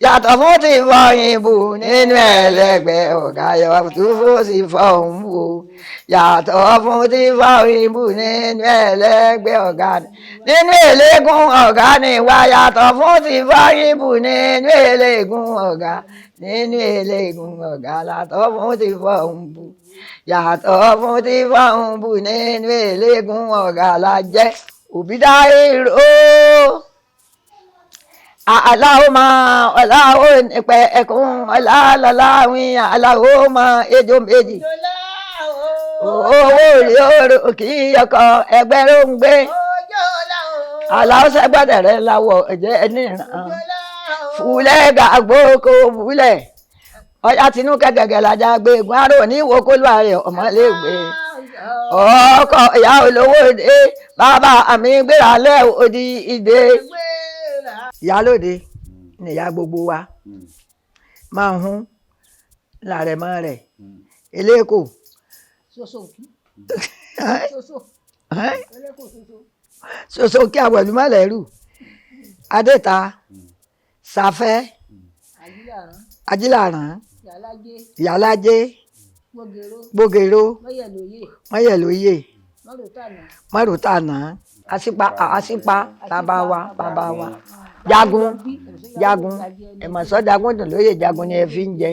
yàtọ̀ fún ti fọyín bù nínú ẹlẹgbẹ́ ọ̀gá yọ̀túnfò sì fọhùn bù yàtọ̀ fún ti fọyín bù nínú ẹlẹgbẹ́ ọ̀gá nínú eléégún ọ̀gá ni wá yàtọ̀ fún ti fọyín bù nínú eléégún ọ̀gá nínú eléégún ọ̀gá yàtọ̀ fún ti fọhùn bù yàtọ̀ fún ti fọhùn bù nínú eléégún ọ̀gá la jẹ́ òbídá èrò aláwo máa ọláwo nípẹ ẹkún ọlálọláwìn aláwo máa ejò méjì owó rí orò kí ọkọ ẹgbẹ̀rún ń gbé aláwo sẹgbẹdẹ rẹ láwọ ẹjẹ níran fúlẹ gàgbó kò fúlẹ ọyá tinú kẹgẹgẹ làjà gbé egun arò ní ìwò kólú ààrẹ ọmọléègbé ọkọ ìyá olówó dé bàbá àmì gbéra lẹ òdì ìdè ìyálóde nìyá gbogbo wa máa ń hún làrẹ̀mọ rẹ̀ eléko ṣoṣo kí àwẹ̀lúmọ̀lẹ́rù adéta sàfẹ́ ajílàrán ìyálájé gbogèrò mọ́yẹ̀lóyè mọ́rùtànà àṣìpá bàbá wa jagun ẹ̀mọ̀sọ́ jagun dùn lóye jagun ni ẹ fi ń jẹ.